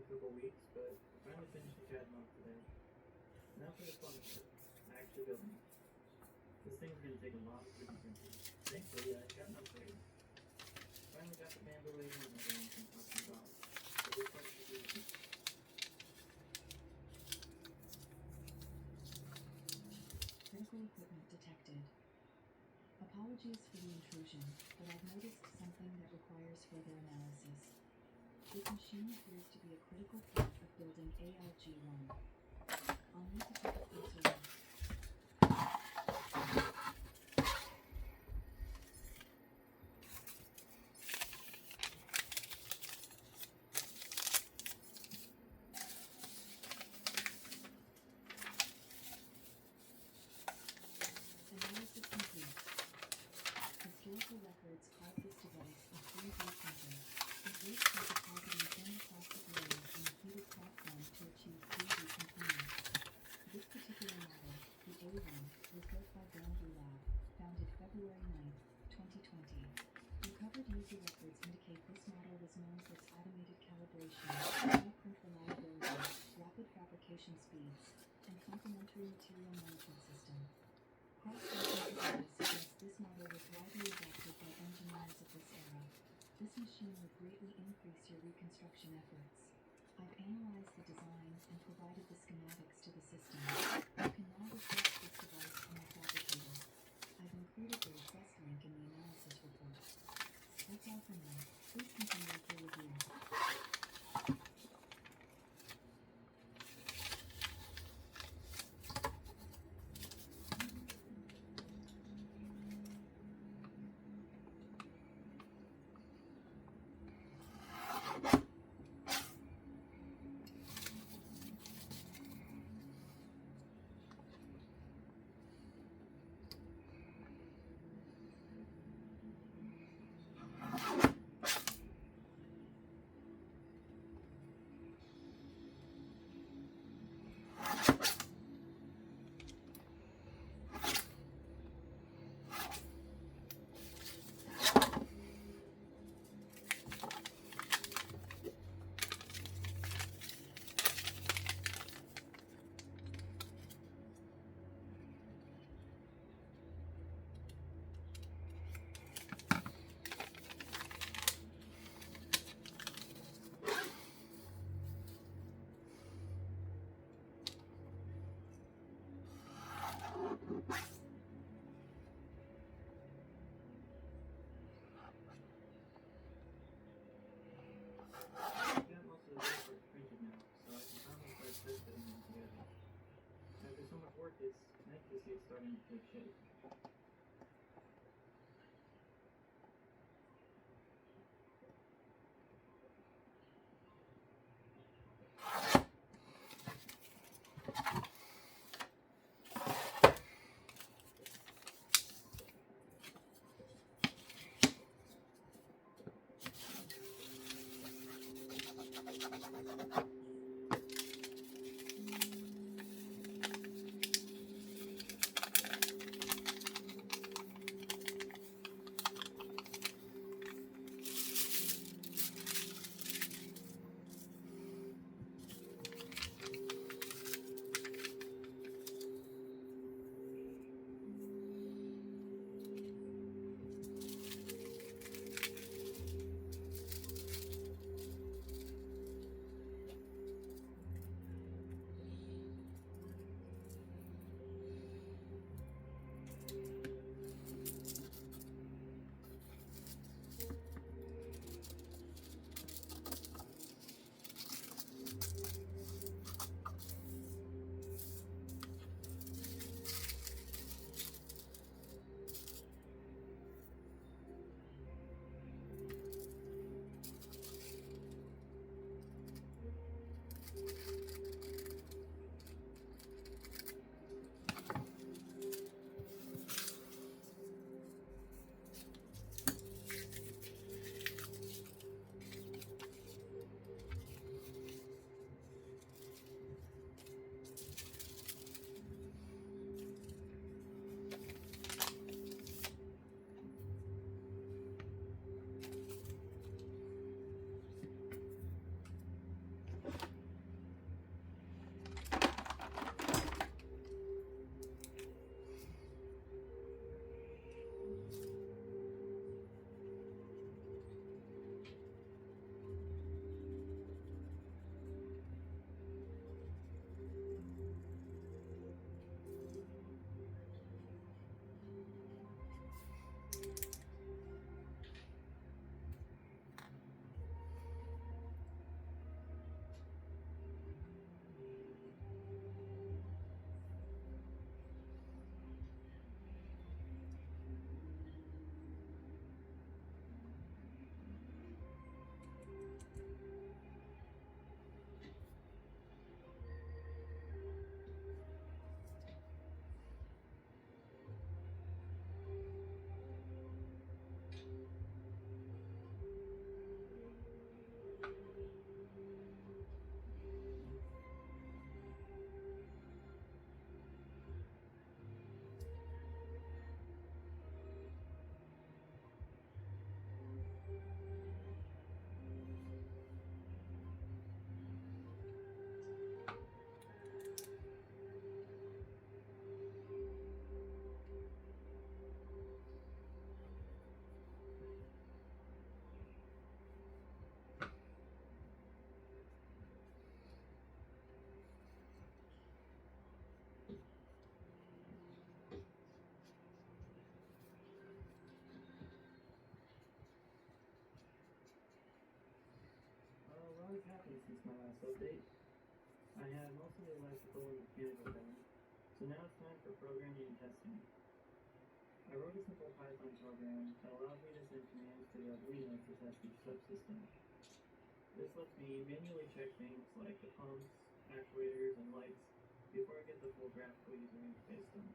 a couple weeks, but I finally finished the CAD model today. Now for the fun part, actually building it. This thing's going to take a lot of 3D printing. Thankfully, I got an upgrade. Finally got the bamboo laser and everyone can talk about. So this part should be easy. Critical equipment detected. Apologies for the intrusion, but I've noticed something that requires further analysis. This machine appears to be a critical part of building ALG1. I'll need to take a closer look. Analysis complete. Historical records called this device a 3D printer. It works by depositing thin plastic layers on a heated platform to achieve 3D components. This particular model, the A1, was built by Bamboo Lab, founded February 9, 2020. Recovered user records indicate this model was known for its automated calibration, high print reliability, rapid fabrication speeds, and complementary material management system. Cross-reference data suggests this model was widely adopted by engineers of this era. This machine would greatly increase your reconstruction efforts. I've analyzed the design and provided the schematics to the system. You can now request this device from the fabricator. I've included the request link in the analysis report. That's all for now. Please continue with your review. I've got most of the paper printed now, so I can finally start test fitting them together. After so much work, it's nice to see it starting to take shape. happened since my last update. I have most of the electrical and mechanical done, so now it's time for programming and testing. I wrote a simple Python program that allows me to send commands to the Arduino to test each subsystem. This lets me manually check things like the pumps, actuators, and lights before I get the full graphical user interface done.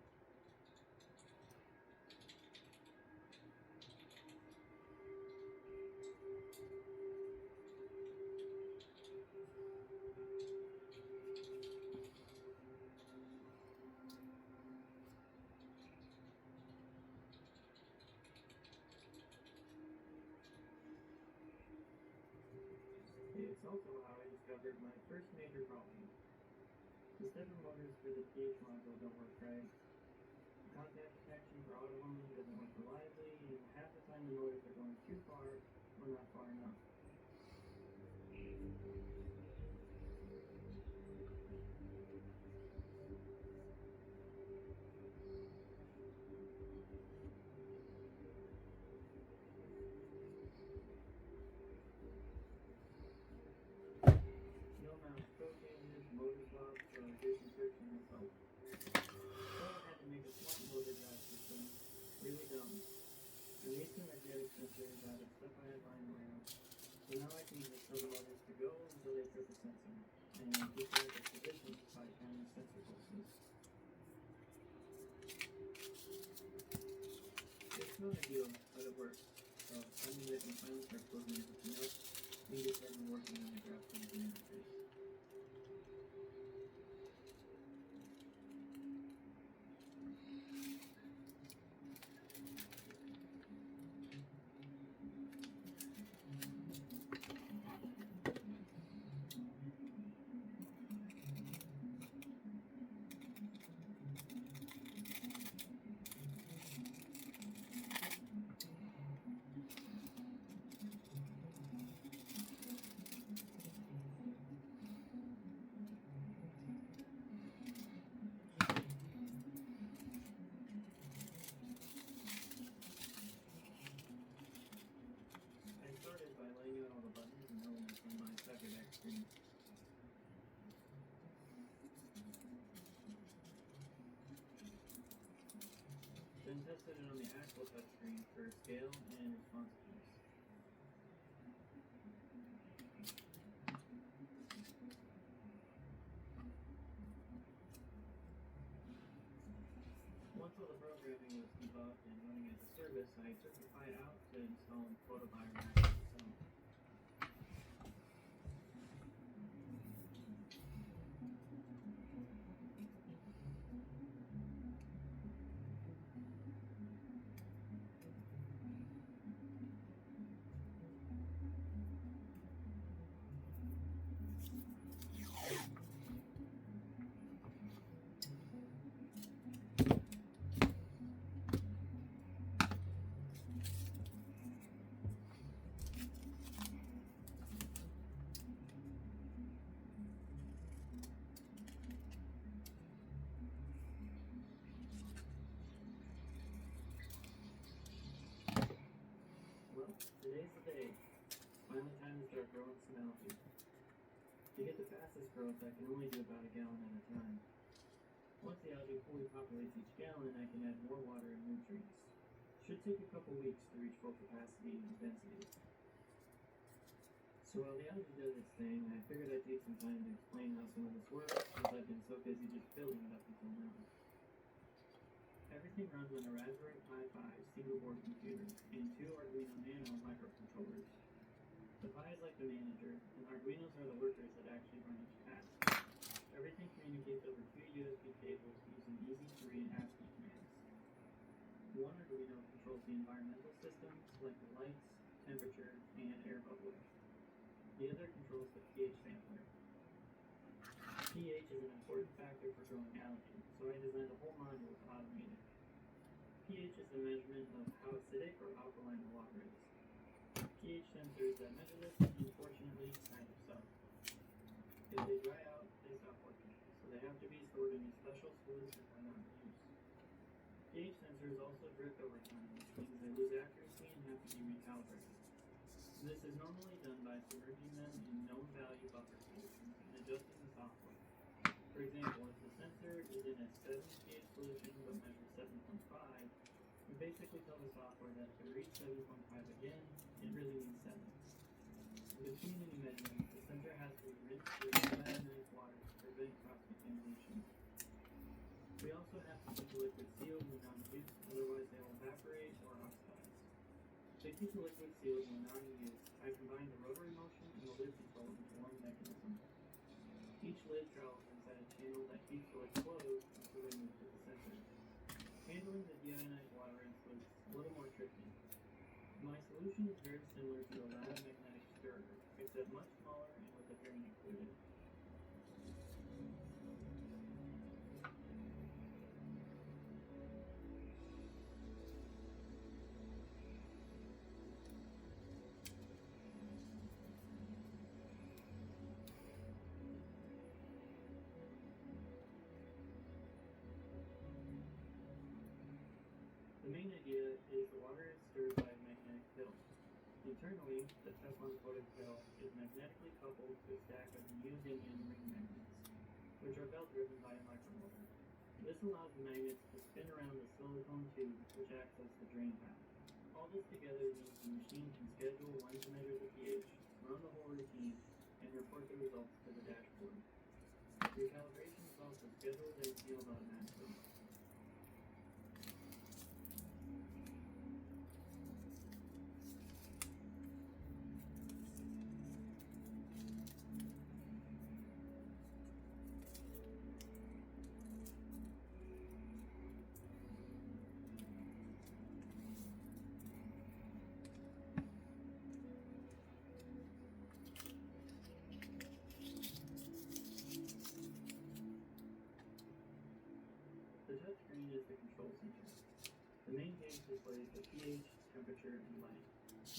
It's also how I discovered my first major problem. The stepper motors for the pH module don't work right. The contact detection for auto homing doesn't work reliably, and half the time the motors are going too far or not far enough. No amount of code changes, motor swaps, or disinsertion will help. So I had to make a smart motor drive system really dumb. I made some magnetic sensors out of stuff I had lying around, so now I can just tell the motors to go until they trip a sensor, and keep track of positions by counting sensor pulses. It's not ideal, but it works, so that means I can finally start programming everything else and get started working on the graphical user interface. I started by laying out all the buttons and elements on my CyberDeck screen. Then tested it on the actual touchscreen for scale and responsiveness. Once all the programming was debugged and running as a service, I took the Pi out to install and photobioreactor itself. Well, today's the day. Finally time to start growing some algae. To get the fastest growth, I can only do about a gallon at a time. Once the algae fully populates each gallon, I can add more water and nutrients. Should take a couple weeks to reach full capacity and density. So while the algae does its thing, I figured I'd take some time to explain how some of this works, since I've been so busy just building it up until now. Everything runs on a Raspberry Pi 5 single-board computer and 2 Arduino Nano microcontrollers. The Pi is like the manager, and Arduinos are the workers that actually run each task. Everything communicates over 2 USB cables using easy-to-read ASCII commands. One Arduino controls the environmental systems, like the lights, temperature, and air bubbler. The other controls the pH sampler. pH is an important factor for growing algae, so I designed a whole module to automate it. pH is the measurement of how acidic or alkaline the water is. pH sensors that measure this, unfortunately, kind of suck. If they dry out, they stop working, so they have to be stored in these special solutions that are not in use. pH sensors also drift over time, which means they lose accuracy and have to be recalibrated. This is normally done by submerging them in known value buffer solutions and adjusting the software. For example, if the sensor is in a 7 pH solution but measures 7.5, we basically tell the software that if it reads 7.5 again, it really means 7. In between any measurements, the sensor has to be rinsed through deionized water to prevent cross-contamination. We also have to keep the liquid sealed when non-use, otherwise they will evaporate or oxidize. To keep the liquid sealed when non-use, I combine the rotary motion and the lid control into one mechanism. Each lid travels inside a channel that keeps the lid closed until removed with the sensor. Handling the deionized water in fluids is a little more tricky. My solution is very similar to a ladder magnetic stirrer, except much smaller and with a drain included. The main idea is the water is stirred by a magnetic field. Internally, the Teflon-coated fill is magnetically coupled to a stack of neodymium ring magnets, which are belt-driven by a micromotor. This allows the magnets to spin around the silicone tube, which acts as the drain path. All this together means the machine can schedule when to measure the pH, run the whole routine, and report the results to the dashboard. Recalibration is also scheduled and sealed automatically. The touchscreen is the control center. The main gauge displays the pH, temperature, and light.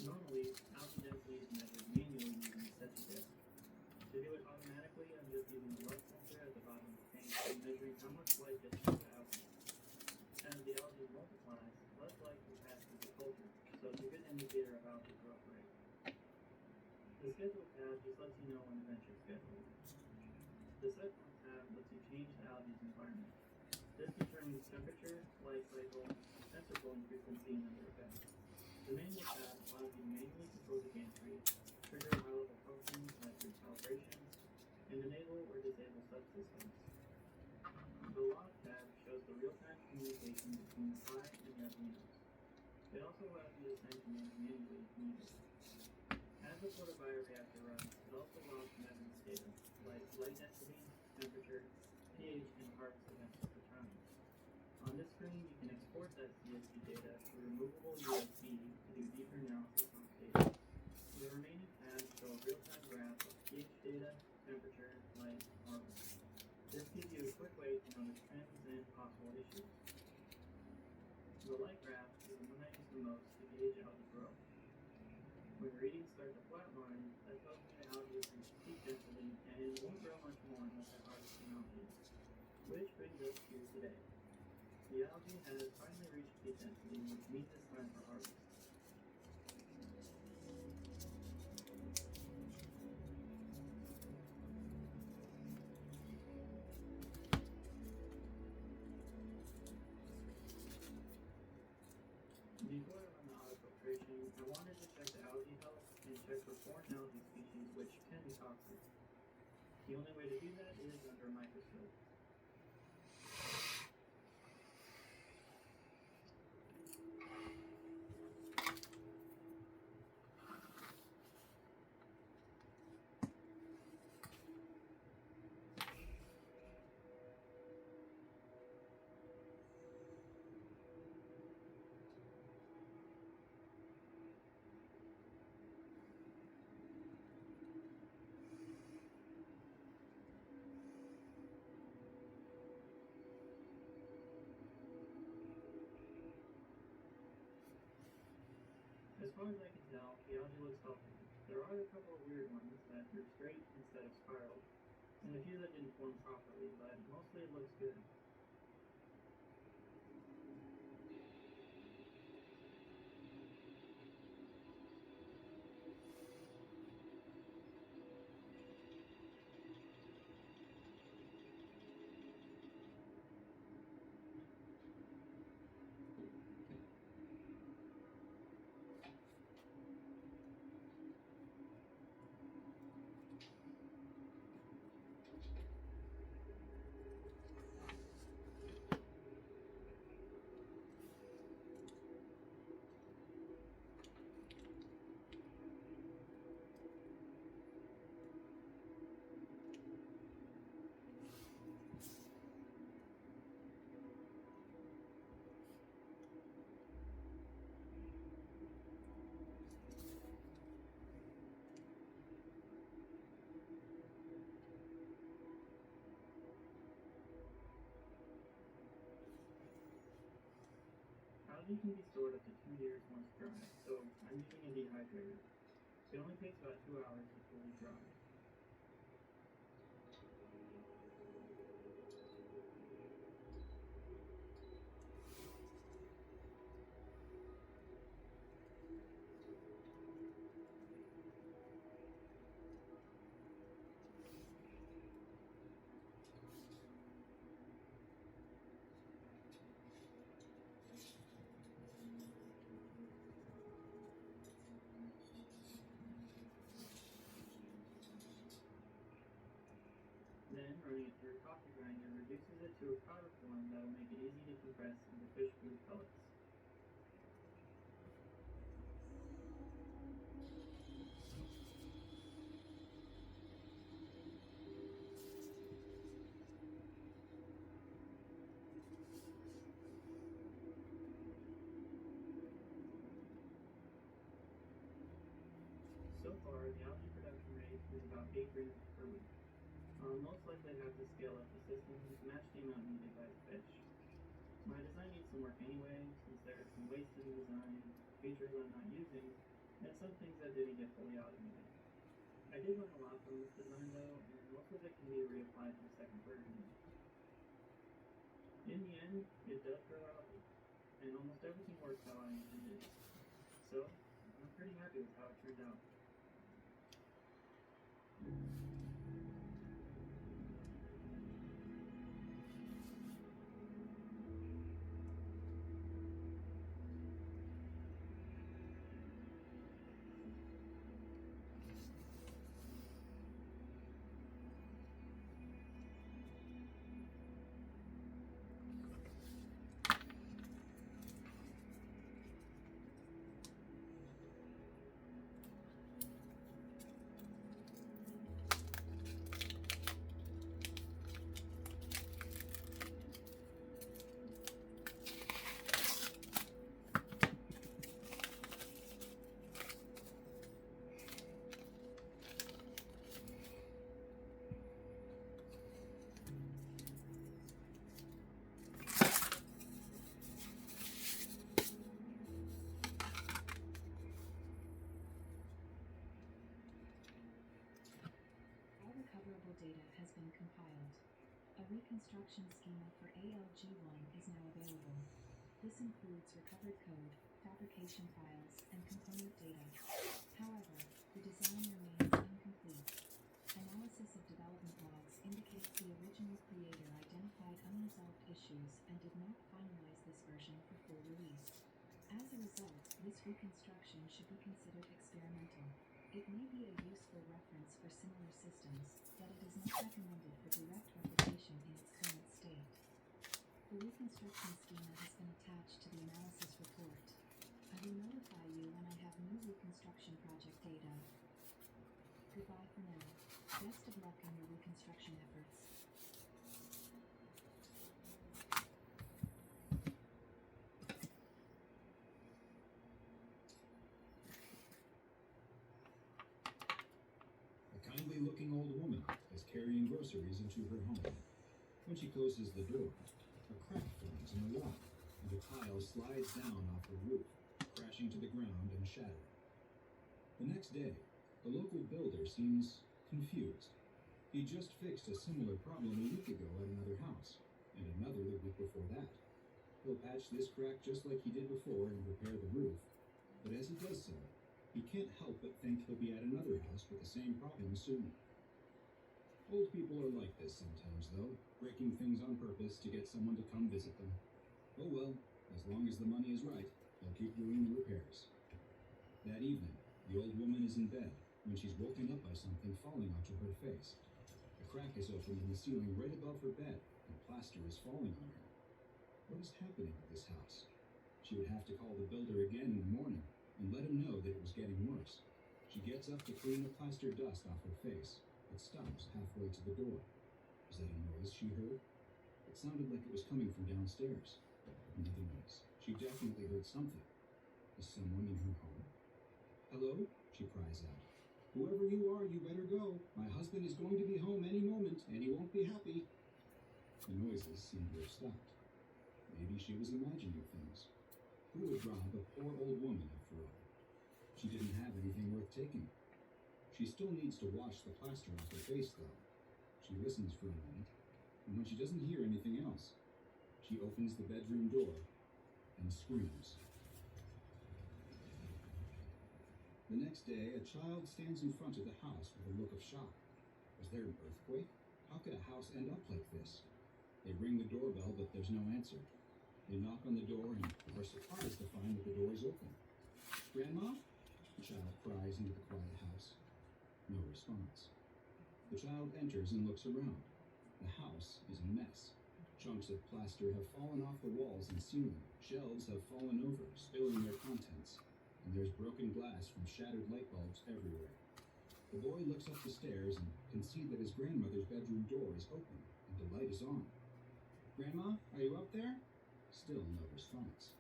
Normally, algae density is measured manually using a Cetidale. To do it automatically, I'm just using the light sensor at the bottom of the tank and measuring how much light gets through the algae. As the algae multiplies, less light will pass through the filter, so it's a good indicator of algae growth rate. The schedule tab just lets you know when events are scheduled. The set point tab lets you change the algae's environment. This determines temperature, light cycle, sensor pulling frequency, and other effects. The manual tab allows you to manually control the gantry, trigger high-level functions like recalibrations, and enable or disable subsystems. The log tab shows the real-time communication between the hive and the Arduinos. It also allows you to send commands manually if needed. As the photobioreactor runs, it also logs measurement data, like light density, temperature, pH, and harvest events over time. On this screen, you can export that CSV data to removable USB to do deeper analysis on the data. The remaining tabs show a real-time graph of pH data, temperature, light, and harvest. This gives you a quick way to notice trends and possible issues. The light graph is the one I use the most to gauge algae growth. When readings start to flatline, that tells me the algae has reached peak density and won't grow much more unless I harvest the algae. Which brings us to today. The algae has finally reached peak density, which means it's time for harvest. Before I run the autofiltration, I wanted to check the algae health and check for foreign algae species which can be toxic. The only way to do that is under a microscope. As far as I can tell, the algae looks healthy. There are a couple of weird ones that are straight instead of spiral, and a few that didn't form properly, but mostly it looks good. honey can be stored up to 2 years once dry, so I'm using a dehydrator. It only takes about 2 hours to fully dry. Then, running it through a coffee grinder reduces it to a powder form that will make it easy to compress into fish food pellets. So far, the algae production rate is about 8 grams per week. I'll most likely have to scale up the system to match the amount needed by the fish. My design needs some work anyway, since there are some wasted design, features I'm not using, and some things that didn't get fully automated. I did learn a lot from this design though, and most of it can be reapplied to the second version. In the end, it does grow algae, and almost everything works how I intended. So, I'm pretty happy with how it turned out. Data has been compiled. A reconstruction schema for ALG1 is now available. This includes recovered code, fabrication files, and component data. However, the design remains incomplete. Analysis of development logs indicates the original creator identified unresolved issues and did not finalize this version for full release. As a result, this reconstruction should be considered experimental. It may be a useful reference for similar systems, but it is not recommended for direct replication in its current state. The reconstruction schema has been attached to the analysis report. I will notify you when I have new reconstruction project data. Goodbye for now. Best of luck in your reconstruction efforts. Looking old woman is carrying groceries into her home. When she closes the door, a crack forms in the wall, and a tile slides down off the roof, crashing to the ground and shattering. The next day, the local builder seems confused. He just fixed a similar problem a week ago at another house, and another the week before that. He'll patch this crack just like he did before and repair the roof, but as he does so, he can't help but think he'll be at another house with the same problem soon. Old people are like this sometimes, though, breaking things on purpose to get someone to come visit them. Oh well, as long as the money is right, they'll keep doing the repairs. That evening, the old woman is in bed when she's woken up by something falling onto her face. A crack is opened in the ceiling right above her bed, and plaster is falling on her. What is happening at this house? She would have to call the builder again in the morning and let him know that it was getting worse. She gets up to clean the plaster dust off her face, but stops halfway to the door. Was that a noise she heard? It sounded like it was coming from downstairs. Another noise. She definitely heard something. Is someone in her home? Hello? She cries out. Whoever you are, you better go. My husband is going to be home any moment, and he won't be happy. The noises seemed to have stopped. Maybe she was imagining things. Who would rob a poor old woman, after all? She didn't have anything worth taking. She still needs to wash the plaster off her face, though. She listens for a moment, and when she doesn't hear anything else, she opens the bedroom door and screams. The next day, a child stands in front of the house with a look of shock. Was there an earthquake? How could a house end up like this? They ring the doorbell, but there's no answer. They knock on the door and are surprised to find that the door is open. "Grandma?" The child cries into the quiet house. No response. The child enters and looks around. The house is a mess. Chunks of plaster have fallen off the walls and ceiling. Shelves have fallen over, spilling their contents. And there's broken glass from shattered light bulbs everywhere. The boy looks up the stairs and can see that his grandmother's bedroom door is open and the light is on. "Grandma, are you up there?" Still no response.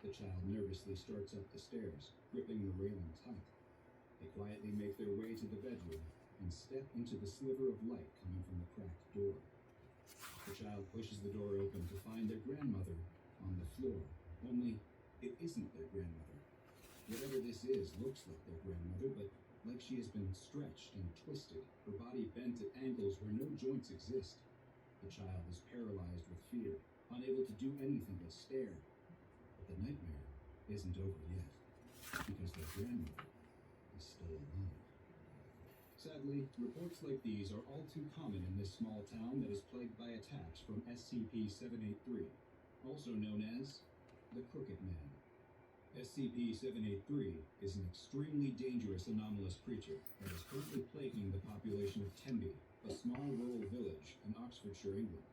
The child nervously starts up the stairs, gripping the railing tight. They quietly make their way to the bedroom and step into the sliver of light coming from the cracked door. The child pushes the door open to find their grandmother on the floor, only it isn't their grandmother. Whatever this is looks like their grandmother, but like she has been stretched and twisted, her body bent at angles where no joints exist. The child is paralyzed with fear, unable to do anything but stare. But the nightmare isn't over yet, because their grandmother is still alive. Sadly, reports like these are all too common in this small town that is plagued by attacks from SCP-783, also known as the Crooked Man. SCP-783 is an extremely dangerous anomalous creature that is currently plaguing the population of Tenby, a small rural village in Oxfordshire, England.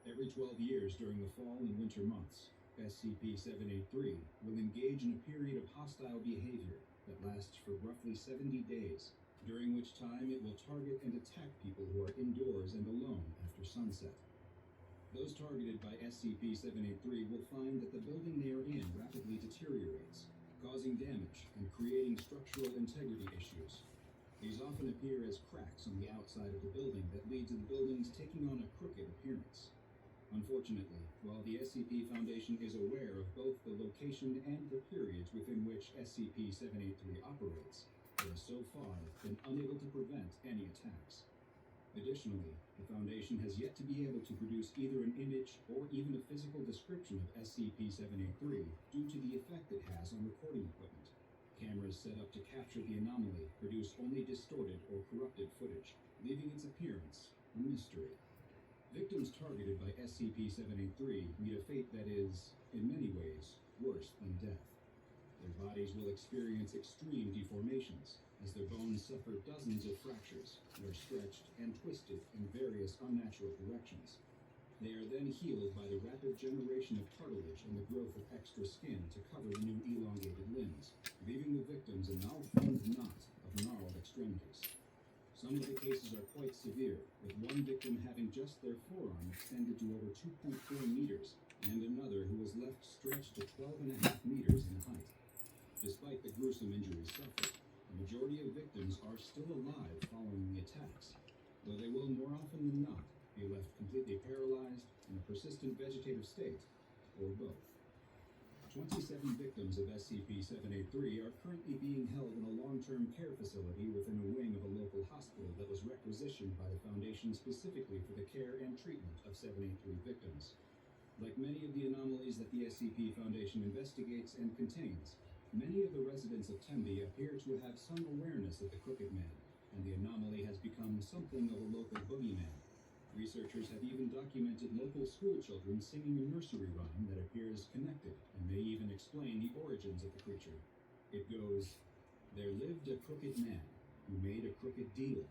Every 12 years during the fall and winter months, SCP-783 will engage in a period of hostile behavior that lasts for roughly 70 days, during which time it will target and attack people who are indoors and alone after sunset. Those targeted by SCP-783 will find that the building they are in rapidly deteriorates, causing damage and creating structural integrity issues. These often appear as cracks on the outside of the building that lead to the buildings taking on a crooked appearance. Unfortunately, while the SCP Foundation is aware of both the location and the periods within which SCP-783 operates, it has so far been unable to prevent any attacks. Additionally, the Foundation has yet to be able to produce either an image or even a physical description of SCP-783 due to the effect it has on recording equipment. Cameras set up to capture the anomaly produce only distorted or corrupted footage, leaving its appearance a mystery. Victims targeted by SCP-783 meet a fate that is, in many ways, worse than death. Their bodies will experience extreme deformations, as their bones suffer dozens of fractures and are stretched and twisted in various unnatural directions. They are then healed by the rapid generation of cartilage and the growth of extra skin to cover the new elongated limbs, leaving the victims a malformed knot of gnarled extremities. Some of the cases are quite severe, with one victim having just their forearm extended to over 2.4 meters, and another who was left stretched to 12.5 meters in height. Despite the gruesome injuries suffered, the majority of victims are still alive following the attacks, though they will more often than not be left completely paralyzed in a persistent vegetative state, or both. 27 victims of SCP-783 are currently being held in a long-term care facility within a wing of a local hospital that was requisitioned by the Foundation specifically for the care and treatment of 783 victims. Like many of the anomalies that the SCP Foundation investigates and contains, many of the residents of Tenby appear to have some awareness of the Crooked Man, and the anomaly has become something of a local boogeyman. Researchers have even documented local school children singing a nursery rhyme that appears connected and may even explain the origins of the creature. It goes, "There lived a crooked man who made a crooked deal.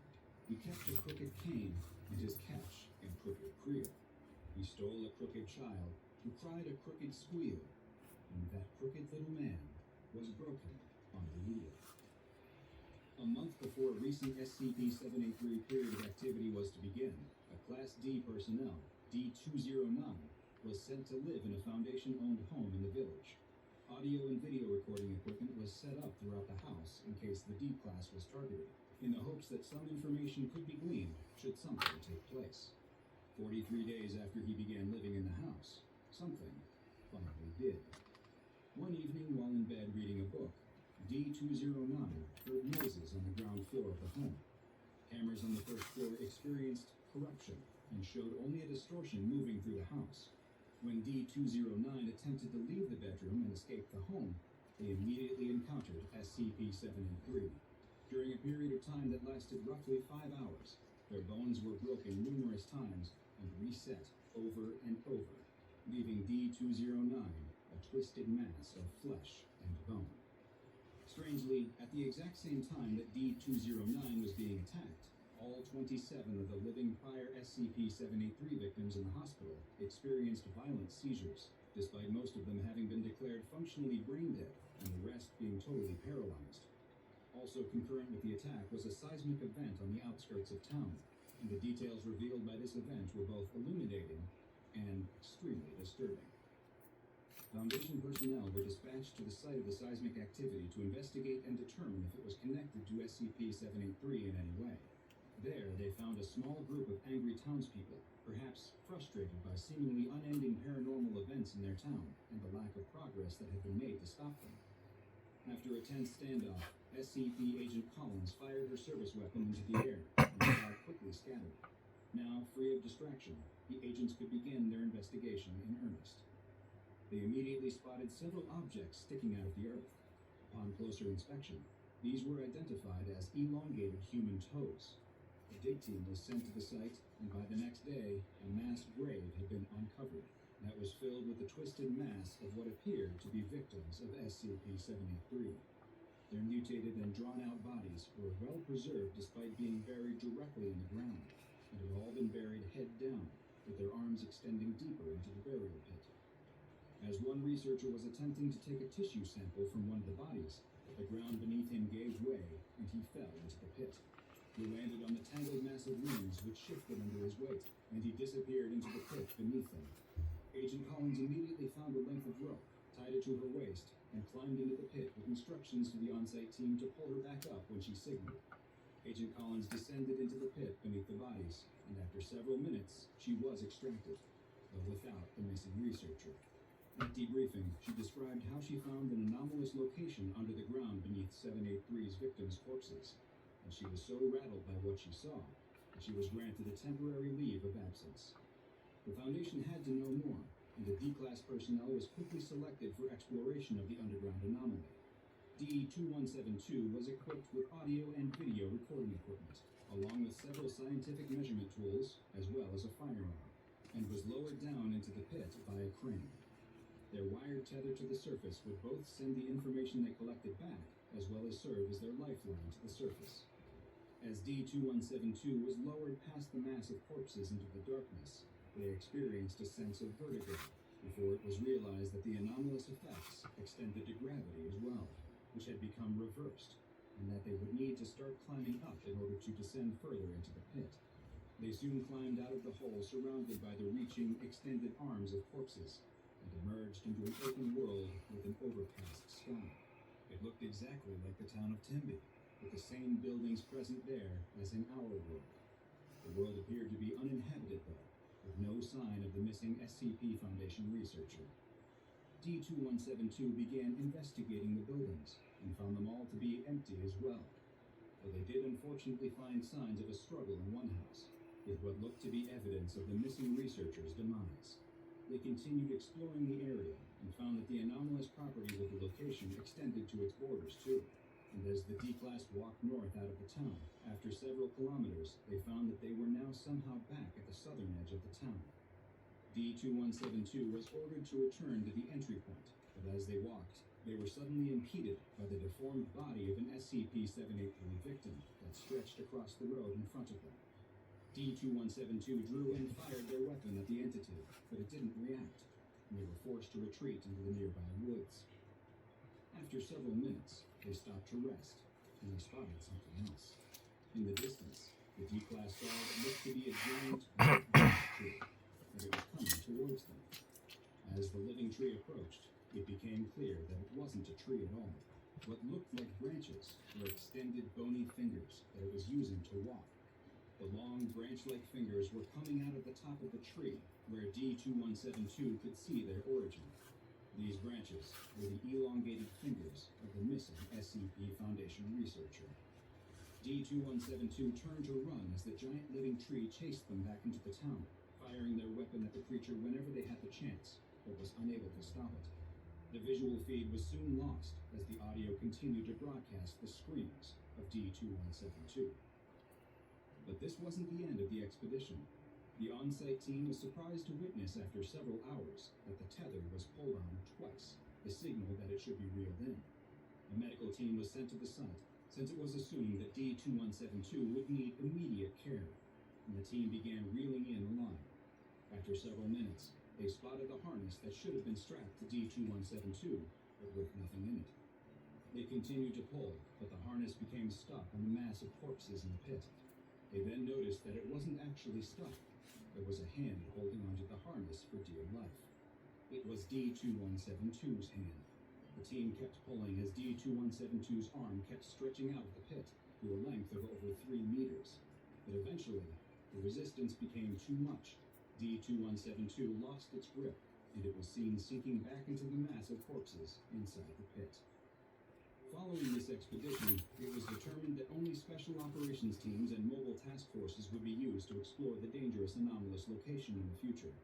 He kept a crooked cane and his cash in crooked creel. He stole a crooked child who cried a crooked squeal, and that crooked little man was broken on the wheel." A month before a recent SCP-783 period of activity was to begin, a Class D personnel, D-209, was sent to live in a Foundation-owned home in the village. Audio and video recording equipment was set up throughout the house in case the D-Class was targeted, in the hopes that some information could be gleaned should something take place. 43 days after he began living in the house, something finally did. One evening, while in bed reading a book, D209 heard noises on the ground floor of the home. Cameras on the first floor experienced corruption and showed only a distortion moving through the house. When D209 attempted to leave the bedroom and escape the home, they immediately encountered SCP-783. During a period of time that lasted roughly 5 hours, their bones were broken numerous times and reset over and over, leaving D209 a twisted mass of flesh and bone. Strangely, at the exact same time that D209 was being attacked, all 27 of the living prior SCP-783 victims in the hospital experienced violent seizures, despite most of them having been declared functionally brain dead and the rest being totally paralyzed. Also concurrent with the attack was a seismic event on the outskirts of town, and the details revealed by this event were both illuminating and extremely disturbing. Foundation personnel were dispatched to the site of the seismic activity to investigate and determine if it was connected to SCP-783 in any way. There, they found a small group of angry townspeople, perhaps frustrated by seemingly unending paranormal events in their town and the lack of progress that had been made to stop them. After a tense standoff, SCP Agent Collins fired her service weapon into the air, and the crowd quickly scattered. Now, free of distraction, the agents could begin their investigation in earnest. They immediately spotted several objects sticking out of the earth. Upon closer inspection, these were identified as elongated human toes. A dig team was sent to the site, and by the next day, a mass grave had been uncovered that was filled with a twisted mass of what appeared to be victims of SCP-783. Their mutated and drawn-out bodies were well preserved despite being buried directly in the ground, and had all been buried head down, with their arms extending deeper into the burial pit. As one researcher was attempting to take a tissue sample from one of the bodies, the ground beneath him gave way, and he fell into the pit. He landed on the tangled mass of limbs which shifted under his weight, and he disappeared into the pit beneath them. Agent Collins immediately found a length of rope, tied it to her waist, and climbed into the pit with instructions to the on-site team to pull her back up when she signaled. Agent Collins descended into the pit beneath the bodies, and after several minutes, she was extracted, though without the missing researcher. At debriefing, she described how she found an anomalous location under the ground beneath 783's victims' corpses, and she was so rattled by what she saw that she was granted a temporary leave of absence. The Foundation had to know more, and the D-Class personnel was quickly selected for exploration of the underground anomaly. D-2172 was equipped with audio and video recording equipment, along with several scientific measurement tools, as well as a firearm, and was lowered down into the pit by a crane. Their wired tether to the surface would both send the information they collected back, as well as serve as their lifeline to the surface. As D-2172 was lowered past the mass of corpses into the darkness, they experienced a sense of vertigo, before it was realized that the anomalous effects extended to gravity as well, which had become reversed, and that they would need to start climbing up in order to descend further into the pit. They soon climbed out of the hole surrounded by the reaching, extended arms of corpses, and emerged into an open world with an overcast sky. It looked exactly like the town of Tembe, with the same buildings present there as in our world. The world appeared to be uninhabited though, with no sign of the missing SCP Foundation researcher. D-2172 began investigating the buildings, and found them all to be empty as well, though they did unfortunately find signs of a struggle in one house, with what looked to be evidence of the missing researcher's demise. They continued exploring the area, and found that the anomalous properties of the location extended to its borders too. And as the D-Class walked north out of the town, after several kilometers, they found that they were now somehow back at the southern edge of the town. D-2172 was ordered to return to the entry point, but as they walked, they were suddenly impeded by the deformed body of an SCP-783 victim that stretched across the road in front of them. D-2172 drew and fired their weapon at the entity, but it didn't react, and they were forced to retreat into the nearby woods. After several minutes, they stopped to rest, and they spotted something else. In the distance, the D-Class saw what looked to be a giant birch tree, and it was coming towards them. As the living tree approached, it became clear that it wasn't a tree at all. What looked like branches were extended bony fingers that it was using to walk. The long branch-like fingers were coming out of the top of the tree, where D-2172 could see their origin. These branches were the elongated fingers of the missing SCP Foundation researcher. D2172 turned to run as the giant living tree chased them back into the town, firing their weapon at the creature whenever they had the chance, but was unable to stop it. The visual feed was soon lost as the audio continued to broadcast the screams of D2172. But this wasn't the end of the expedition. The on-site team was surprised to witness after several hours that the tether was pulled on twice, a signal that it should be reeled in. A medical team was sent to the site, since it was assumed that D2172 would need immediate care, and the team began reeling in the line. After several minutes, they spotted the harness that should have been strapped to D2172, but with nothing in it. They continued to pull, but the harness became stuck on the mass of corpses in the pit. They then noticed that it wasn't actually stuck. There was a hand holding onto the harness for dear life. It was D2172's hand. The team kept pulling as D2172's arm kept stretching out of the pit to a length of over 3 meters. But eventually, the resistance became too much. D2172 lost its grip, and it was seen sinking back into the mass of corpses inside the pit. Following this expedition, it was determined that only special operations teams and mobile task forces would be used to explore the dangerous anomalous location in the future.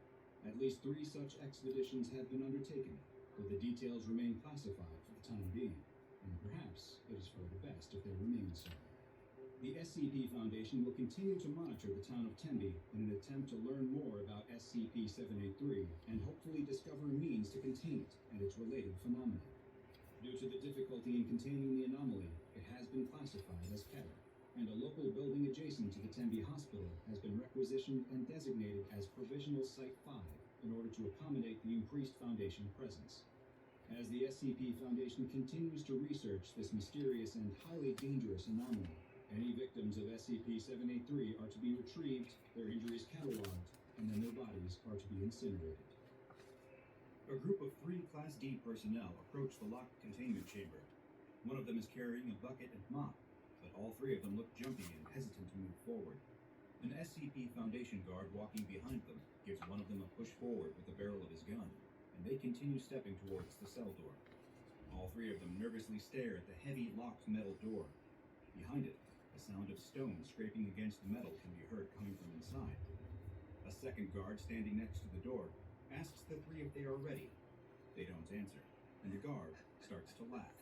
At least 3 such expeditions have been undertaken, but the details remain classified for the time being, and perhaps it is for the best if they remain so. The SCP Foundation will continue to monitor the town of Tembe in an attempt to learn more about SCP-783 and hopefully discover a means to contain it and its related phenomena. Due to the difficulty in containing the anomaly, it has been classified as Keter, and a local building adjacent to the Tembe Hospital has been requisitioned and designated as Provisional Site 5 in order to accommodate the increased Foundation presence. As the SCP Foundation continues to research this mysterious and highly dangerous anomaly, any victims of SCP-783 are to be retrieved, their injuries cataloged, and then their bodies are to be incinerated. A group of 3 Class D personnel approach the locked containment chamber. One of them is carrying a bucket and mop, but all 3 of them look jumpy and hesitant to move forward. An SCP Foundation guard walking behind them gives one of them a push forward with the barrel of his gun, and they continue stepping towards the cell door. All 3 of them nervously stare at the heavy locked metal door. Behind it, the sound of stone scraping against the metal can be heard coming from inside. A second guard standing next to the door asks the 3 if they are ready. They don't answer, and the guard starts to laugh.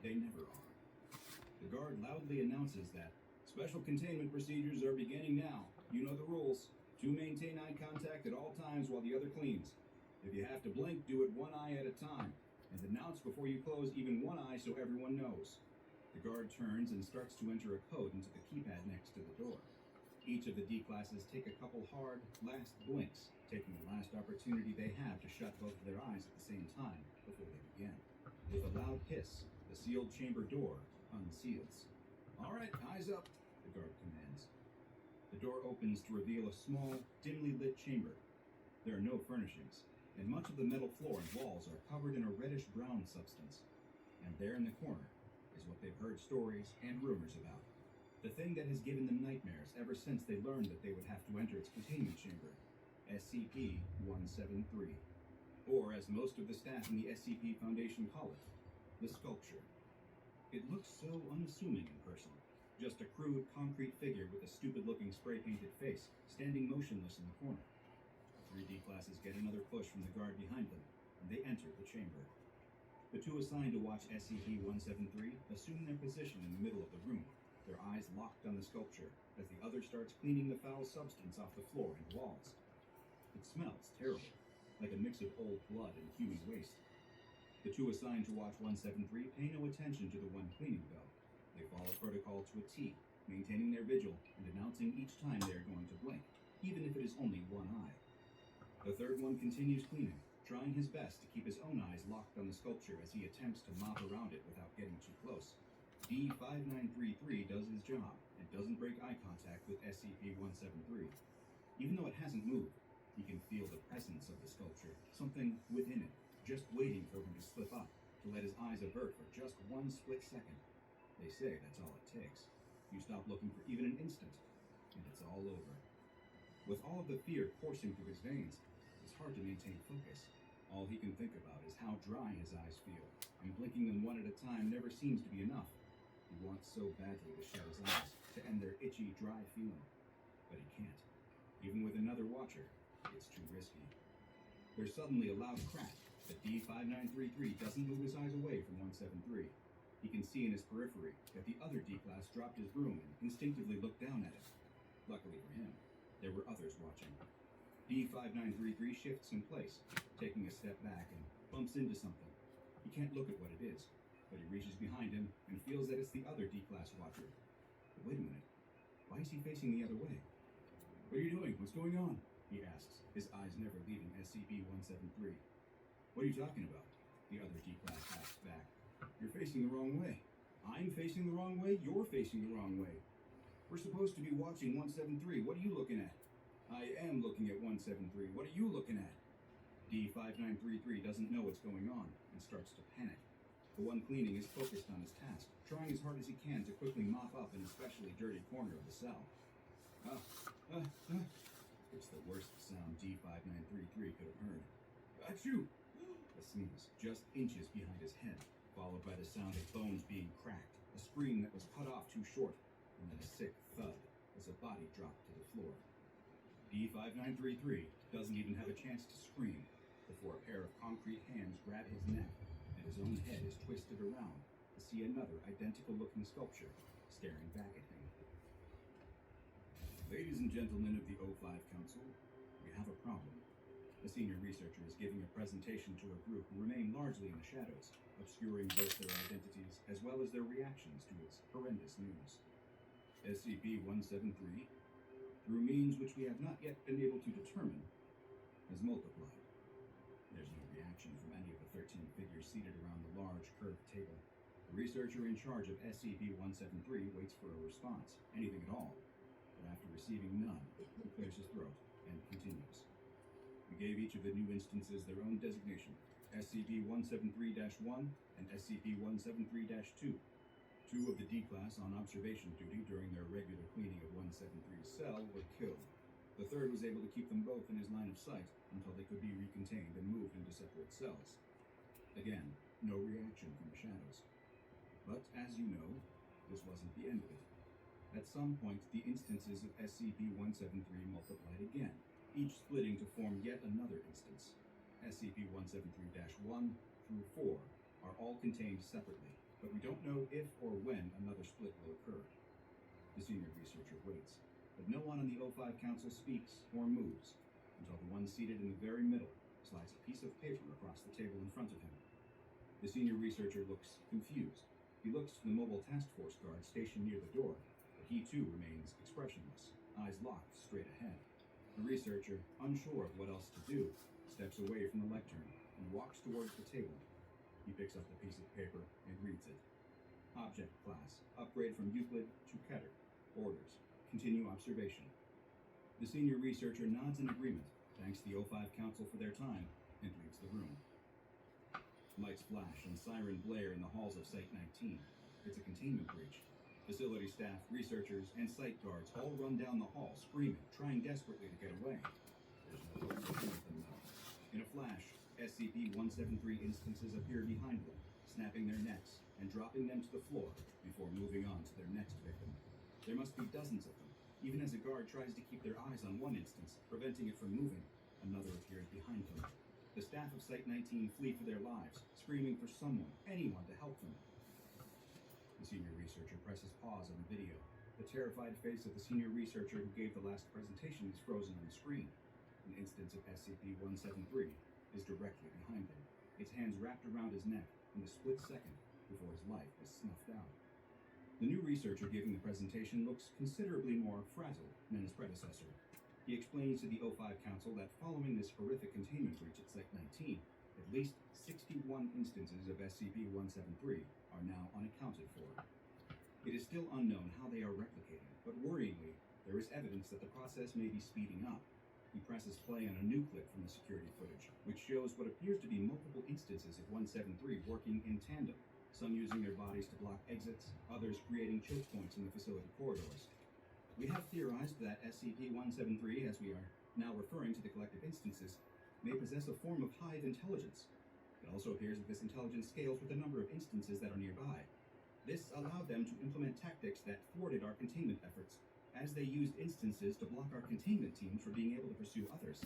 They never are. The guard loudly announces that special containment procedures are beginning now. You know the rules. 2 maintain eye contact at all times while the other cleans. If you have to blink, do it 1 eye at a time, and announce before you close even 1 eye so everyone knows. The guard turns and starts to enter a code into the keypad next to the door. Each of the D classes take a couple hard, last blinks, taking the last opportunity they have to shut both of their eyes at the same time before they begin. With a loud hiss, the sealed chamber door unseals. "All right, eyes up," the guard commands. The door opens to reveal a small, dimly lit chamber. There are no furnishings, and much of the metal floor and walls are covered in a reddish-brown substance. And there in the corner is what they've heard stories and rumors about. The thing that has given them nightmares ever since they learned that they would have to enter its containment chamber, SCP-173. Or, as most of the staff in the SCP Foundation call it, the sculpture. It looks so unassuming in person. Just a crude, concrete figure with a stupid-looking spray-painted face, standing motionless in the corner. The 3 D classes get another push from the guard behind them, and they enter the chamber. The 2 assigned to watch SCP-173 assume their position in the middle of the room, their eyes locked on the sculpture, as the other starts cleaning the foul substance off the floor and walls. It smells terrible, like a mix of old blood and human waste. The 2 assigned to watch 173 pay no attention to the one cleaning, though. They follow protocol to a T, maintaining their vigil and announcing each time they are going to blink, even if it is only 1 eye. The 3rd one continues cleaning, trying his best to keep his own eyes locked on the sculpture as he attempts to mop around it without getting too close. D5933 does his job and doesn't break eye contact with SCP-173. Even though it hasn't moved, he can feel the presence of the sculpture, something within it, just waiting for him to slip up, to let his eyes avert for just 1 split second. They say that's all it takes. You stop looking for even an instant, and it's all over. With all of the fear coursing through his veins, it's hard to maintain focus. All he can think about is how dry his eyes feel, and blinking them one at a time never seems to be enough. He wants so badly to shut his eyes, to end their itchy, dry feeling. But he can't. Even with another watcher, it's too risky. There's suddenly a loud crack, but D5933 doesn't move his eyes away from 173. He can see in his periphery that the other D-class dropped his broom and instinctively looked down at it. Luckily for him, there were others watching. D5933 shifts in place, taking a step back and bumps into something. He can't look at what it is, but he reaches behind him and feels that it's the other D-class watcher. But wait a minute. Why is he facing the other way? What are you doing? What's going on? He asks, his eyes never leaving SCP-173. What are you talking about? The other D-class asks back. You're facing the wrong way. I'm facing the wrong way? You're facing the wrong way. We're supposed to be watching 173. What are you looking at? I am looking at 173. What are you looking at? D5933 doesn't know what's going on and starts to panic. The one cleaning is focused on his task, trying as hard as he can to quickly mop up an especially dirty corner of the cell. It's the worst sound D5933 could have heard. Achoo! A sneeze, just inches behind his head, followed by the sound of bones being cracked, a scream that was cut off too short, and then a sick thud as a body dropped to the floor. D5933 doesn't even have a chance to scream before a pair of concrete hands grab his neck and his own head is twisted around to see another identical-looking sculpture staring back at him. Ladies and gentlemen of the O5 Council, we have a problem. The senior researcher is giving a presentation to a group who remain largely in the shadows, obscuring both their identities as well as their reactions to its horrendous news. SCP-173, through means which we have not yet been able to determine, has multiplied. There's no reaction from any of the 13 figures seated around the large, curved table. The researcher in charge of SCP-173 waits for a response, anything at all, but after receiving none, he clears his throat and continues. We gave each of the new instances their own designation, SCP-173-1 and SCP-173-2. Two of the D-Class on observation duty during their regular cleaning of 173's cell were killed. The third was able to keep them both in his line of sight until they could be recontained and moved into separate cells. Again, no reaction from the shadows. But, as you know, this wasn't the end of it. At some point, the instances of SCP-173 multiplied again, each splitting to form yet another instance. SCP-173-1 through 4 are all contained separately, but we don't know if or when another split will occur. The senior researcher waits, but no one on the O5 Council speaks or moves until the one seated in the very middle slides a piece of paper across the table in front of him. The senior researcher looks confused. He looks to the mobile task force guard stationed near the door, but he too remains expressionless, eyes locked straight ahead. The researcher, unsure of what else to do, steps away from the lectern and walks towards the table. He picks up the piece of paper and reads it. Object class, upgrade from Euclid to Keter. Orders, continue observation. The senior researcher nods in agreement, thanks the O5 Council for their time, and leaves the room. Lights flash and siren blare in the halls of Site-19. It's a containment breach. Facility staff, researchers, and site guards all run down the hall, screaming, trying desperately to get away. There's no way to prevent them, though. In a flash, SCP-173 instances appear behind them, snapping their necks and dropping them to the floor before moving on to their next victim. There must be dozens of them. Even as a guard tries to keep their eyes on one instance, preventing it from moving, another appears behind them. The staff of Site-19 flee for their lives, screaming for someone, anyone, to help them. The senior researcher presses pause on the video. The terrified face of the senior researcher who gave the last presentation is frozen on the screen. An instance of SCP-173 is directly behind him, its hands wrapped around his neck in the split second before his life is snuffed out. The new researcher giving the presentation looks considerably more frazzled than his predecessor. He explains to the O5 Council that following this horrific containment breach at Site-19, at least 61 instances of SCP-173 are now unaccounted for. It is still unknown how they are replicating, but worryingly, there is evidence that the process may be speeding up. He presses play on a new clip from the security footage, which shows what appears to be multiple instances of 173 working in tandem, some using their bodies to block exits, others creating choke points in the facility corridors. We have theorized that SCP-173, as we are now referring to the collective instances, may possess a form of hive intelligence. It also appears that this intelligence scales with the number of instances that are nearby. This allowed them to implement tactics that thwarted our containment efforts, as they used instances to block our containment teams from being able to pursue others.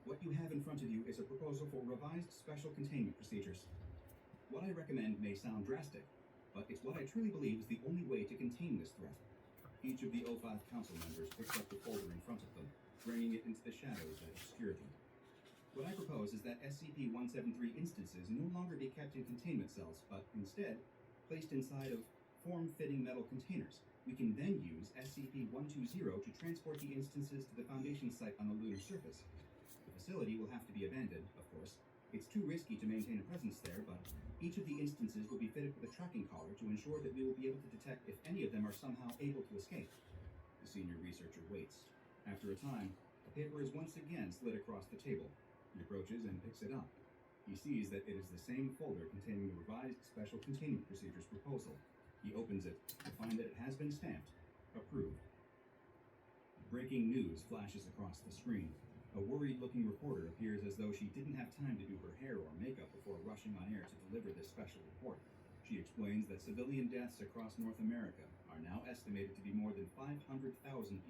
What you have in front of you is a proposal for revised special containment procedures. What I recommend may sound drastic, but it's what I truly believe is the only way to contain this threat. Each of the O5 council members picks up the folder in front of them, bringing it into the shadows that obscure them. What I propose is that SCP-173 instances no longer be kept in containment cells, but instead placed inside of form-fitting metal containers. We can then use SCP-120 to transport the instances to the Foundation site on the lunar surface. The facility will have to be abandoned, of course. It's too risky to maintain a presence there, but each of the instances will be fitted with a tracking collar to ensure that we will be able to detect if any of them are somehow able to escape. The senior researcher waits. After a time, a paper is once again slid across the table. He approaches and picks it up. He sees that it is the same folder containing the revised Special Containment Procedures proposal. He opens it to find that it has been stamped. Approved. Breaking news flashes across the screen. A worried-looking reporter appears as though she didn't have time to do her hair or makeup before rushing on air to deliver this special report. She explains that civilian deaths across North America are now estimated to be more than 500,000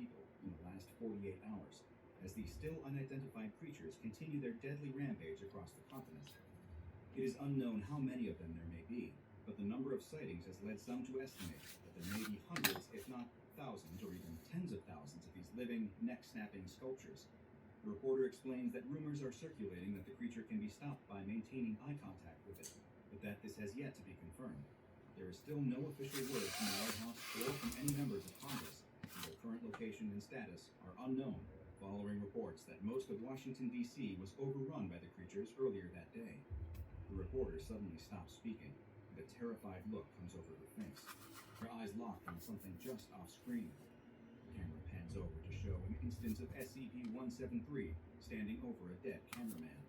people in the last 48 hours, as these still unidentified creatures continue their deadly rampage across the continent. It is unknown how many of them there may be, but the number of sightings has led some to estimate that there may be hundreds, if not thousands, or even tens of thousands of these living, neck-snapping sculptures. The reporter explains that rumors are circulating that the creature can be stopped by maintaining eye contact with it, but that this has yet to be confirmed. There is still no official word from the White House or from any members of Congress, and their current location and status are unknown, following reports that most of Washington, D.C. was overrun by the creatures earlier that day. The reporter suddenly stops speaking, and a terrified look comes over her face. Her eyes lock on something just off screen. The camera pans over to show an instance of SCP-173 standing over a dead cameraman.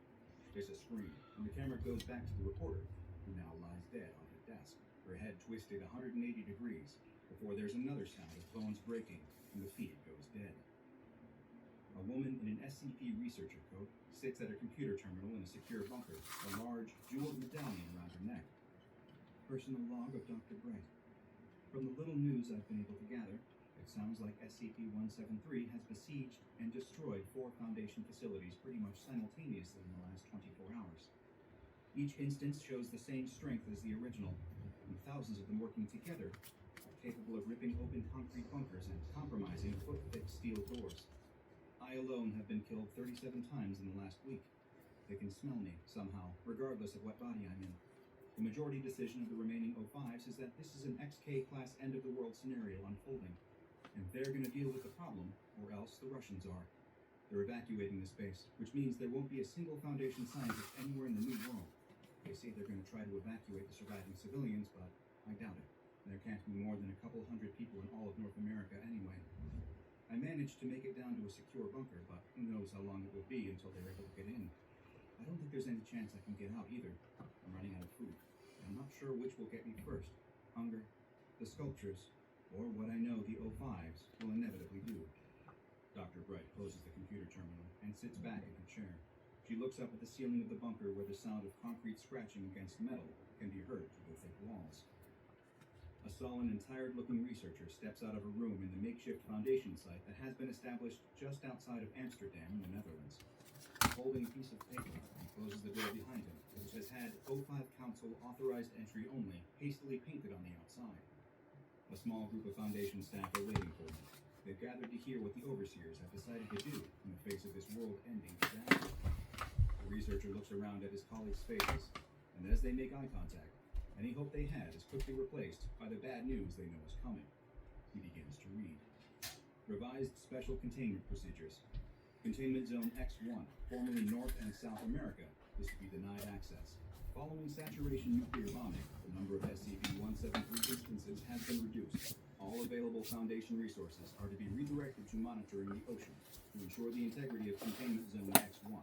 There's a scream, and the camera goes back to the reporter, who now lies dead on her desk, her head twisted 180 degrees, before there's another sound of bones breaking, and the feed goes dead. A woman in an SCP researcher coat sits at a computer terminal in a secure bunker, a large, jeweled medallion around her neck. Personal log of Dr. Bright. From the little news I've been able to gather, it sounds like SCP-173 has besieged and destroyed 4 Foundation facilities pretty much simultaneously in the last 24 hours. Each instance shows the same strength as the original, and thousands of them working together are capable of ripping open concrete bunkers and compromising foot-thick steel doors. I alone have been killed 37 times in the last week. They can smell me, somehow, regardless of what body I'm in. The majority decision of the remaining O5s is that this is an XK-class end-of-the-world scenario unfolding, and they're going to deal with the problem, or else the Russians are. They're evacuating the space, which means there won't be a single Foundation scientist anywhere in the New World. They say they're going to try to evacuate the surviving civilians, but I doubt it. There can't be more than a couple hundred people in all of North America anyway. I managed to make it down to a secure bunker, but who knows how long it will be until they're able to get in. I don't think there's any chance I can get out either. I'm running out of food, and I'm not sure which will get me first. Hunger, the sculptures, or what I know the O5s will inevitably do. Dr. Bright closes the computer terminal and sits back in her chair. She looks up at the ceiling of the bunker where the sound of concrete scratching against metal can be heard through the thick walls. A sullen and tired-looking researcher steps out of a room in the makeshift Foundation site that has been established just outside of Amsterdam in the Netherlands. Holding a piece of paper, he closes the door behind him, which has had O5 Council authorized entry only hastily painted on the outside. A small group of Foundation staff are waiting for him. They've gathered to hear what the overseers have decided to do in the face of this world-ending disaster. The researcher looks around at his colleagues' faces, and as they make eye contact, any hope they had is quickly replaced by the bad news they know is coming. He begins to read. Revised Special Containment Procedures. Containment Zone X1, formerly North and South America, is to be denied access. Following saturation nuclear bombing, the number of SCP-173 instances has been reduced. All available Foundation resources are to be redirected to monitoring the ocean to ensure the integrity of Containment Zone X1.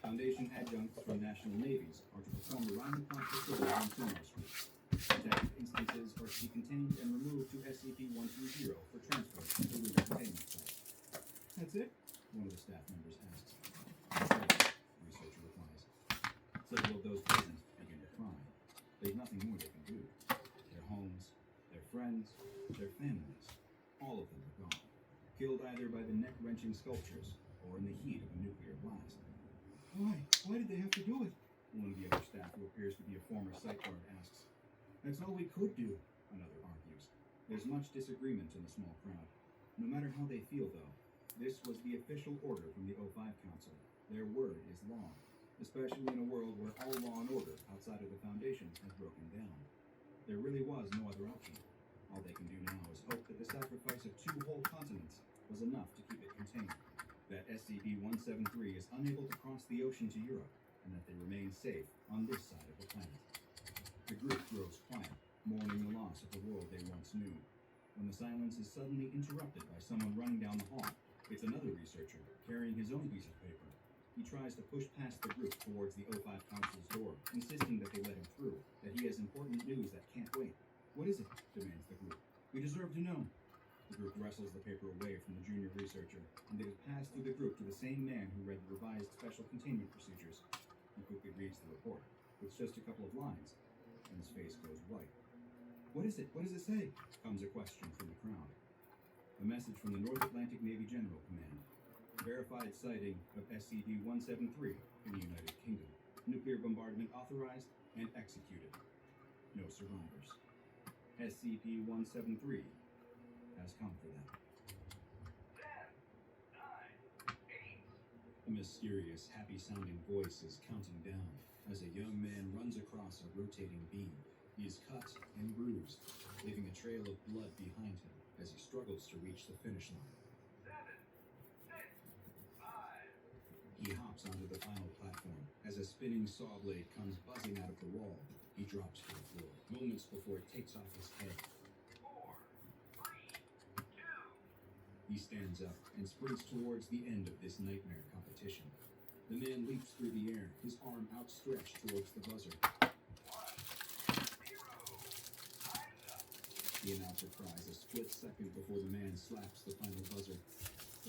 Foundation adjuncts from national navies are to perform around-the-clock patrols on sonar sweeps. Protected instances are to be contained and removed to SCP-120 for transport to the lunar containment site. That's it? One of the staff members asks. killed either by the neck-wrenching sculptures or in the heat of a nuclear blast. Why? Why did they have to do it? One of the other staff, who appears to be a former site guard, asks. That's all we could do, another argues. There's much disagreement in the small crowd. No matter how they feel, though, this was the official order from the O5 Council. Their word is law, especially in a world where all law and order outside of the Foundation has broken down. There really was no other option. All they can do now is hope that the sacrifice of 2 whole continents was enough to keep it contained, that SCP-173 is unable to cross the ocean to Europe, and that they remain safe on this side of the planet. The group grows quiet, mourning the loss of the world they once knew, when the silence is suddenly interrupted by someone running down the hall. It's another researcher, carrying his own piece of paper. He tries to push past the group towards the O5 Council's door, insisting that they let him through, that he has important news that can't wait. What is it? Demands the group. We deserve to know. The group wrestles the paper away from the junior researcher, and it is passed through the group to the same man who read the revised special containment procedures. He quickly reads the report. It's just a couple of lines, and his face goes white. What is it? What does it say? Comes a question from the crowd. A message from the North Atlantic Navy General Command. Verified sighting of SCP-173 in the United Kingdom. Nuclear bombardment authorized and executed. No survivors. SCP-173 has come for them. 10, 9, 8. A mysterious, happy-sounding voice is counting down as a young man runs across a rotating beam. He is cut and bruised, leaving a trail of blood behind him as he struggles to reach the finish line. 7, 6, 5. He hops onto the final platform as a spinning saw blade comes buzzing out of the wall. He drops to the floor, moments before it takes off his head. 4, 3, 2. He stands up and sprints towards the end of this nightmare competition. The man leaps through the air, his arm outstretched towards the buzzer. 1, 0. Time's up. The announcer cries a split second before the man slaps the final buzzer.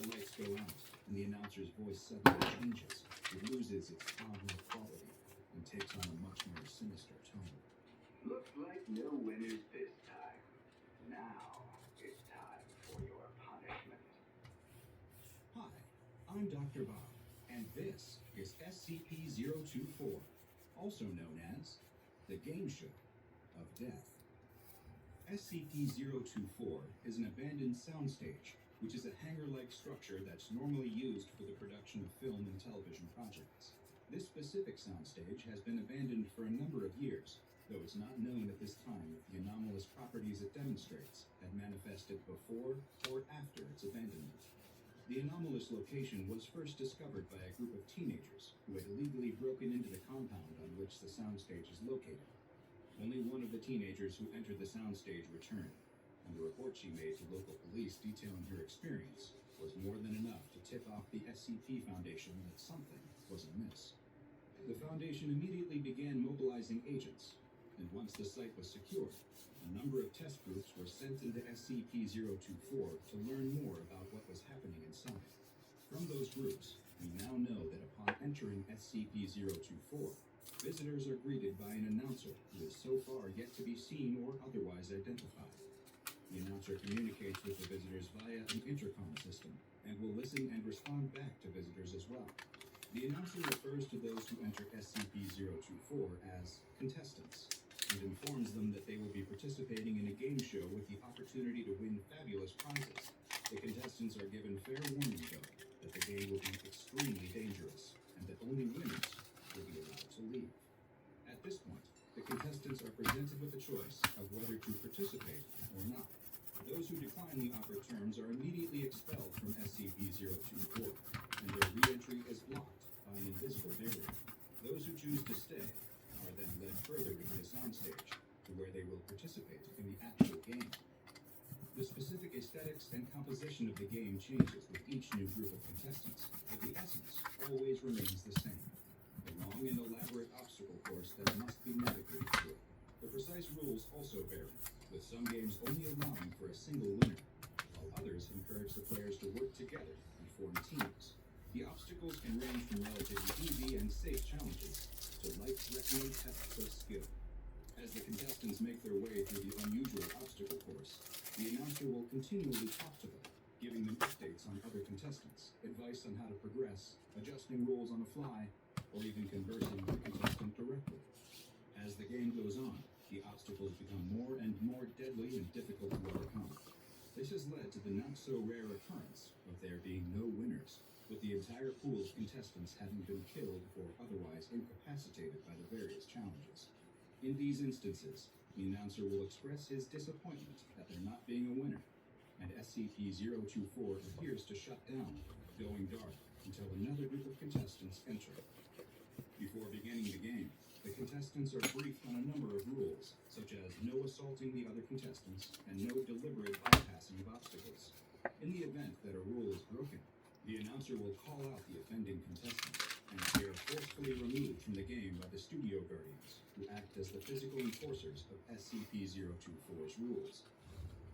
The lights go out, and the announcer's voice suddenly changes. It loses its calm-like quality and takes on a much more sinister tone. Looks like no winners this time. Now it's time for your punishment. Hi, I'm Dr. Bob, and this is SCP-024, also known as the Game Show of Death. SCP-024 is an abandoned soundstage, which is a hangar-like structure that's normally used for the production of film and television projects. This specific soundstage has been abandoned for a number of years, though it's not known at this time if the anomalous properties it demonstrates had manifested before or after its abandonment. The anomalous location was first discovered by a group of teenagers who had illegally broken into the compound on which the soundstage is located. Only one of the teenagers who entered the soundstage returned, and the report she made to local police detailing her experience was more than enough to tip off the SCP Foundation that something was amiss. The Foundation immediately began mobilizing agents, and once the site was secured, a number of test groups were sent into SCP-024 to learn more about what was happening inside. From those groups, we now know that upon entering SCP-024, visitors are greeted by an announcer who is so far yet to be seen or otherwise identified. The announcer communicates with the visitors via an intercom system and will listen and respond back to visitors as well. The announcer refers to those who enter SCP-024 as contestants and informs them that they will be participating in a game show with the opportunity to win fabulous prizes. The contestants are given fair warning, though, that the game will be extremely dangerous and that only winners will be allowed to leave. At this point, the contestants are presented with the choice of whether to participate or not. Those who decline the offered terms are immediately expelled from SCP-024, and their re-entry is blocked by an invisible barrier. Those who choose to stay are then led further into the soundstage, to where they will participate in the actual game. The specific aesthetics and composition of the game changes with each new group of contestants, but the essence always remains the same. A long and elaborate obstacle course that must be navigated through. The precise rules also vary, with some games only allowing for a single winner, while others encourage the players to work together and form teams. The obstacles can range from relatively easy and safe challenges to life-threatening tests of skill. As the contestants make their way through the unusual obstacle course, the announcer will continually talk to them, giving them updates on other contestants, advice on how to progress, adjusting rules on the fly, or even conversing with the contestant directly. As the game goes on, the obstacles become more and more deadly and difficult to overcome. This has led to the not-so-rare occurrence of there being no winners, with the entire pool of contestants having been killed or otherwise incapacitated by the various challenges. In these instances, the announcer will express his disappointment at there not being a winner, and SCP-024 appears to shut down, going dark, until another group of contestants enter. Before beginning the game, the contestants are briefed on a number of rules, such as no assaulting the other contestants and no deliberate bypassing of obstacles. In the event that a rule is broken, the announcer will call out the offending contestant, and they are forcefully removed from the game by the studio guardians, who act as the physical enforcers of SCP-024's rules.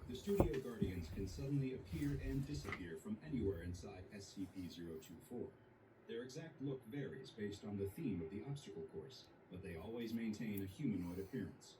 The studio guardians can suddenly appear and disappear from anywhere inside SCP-024. Their exact look varies based on the theme of the obstacle course, but they always maintain a humanoid appearance.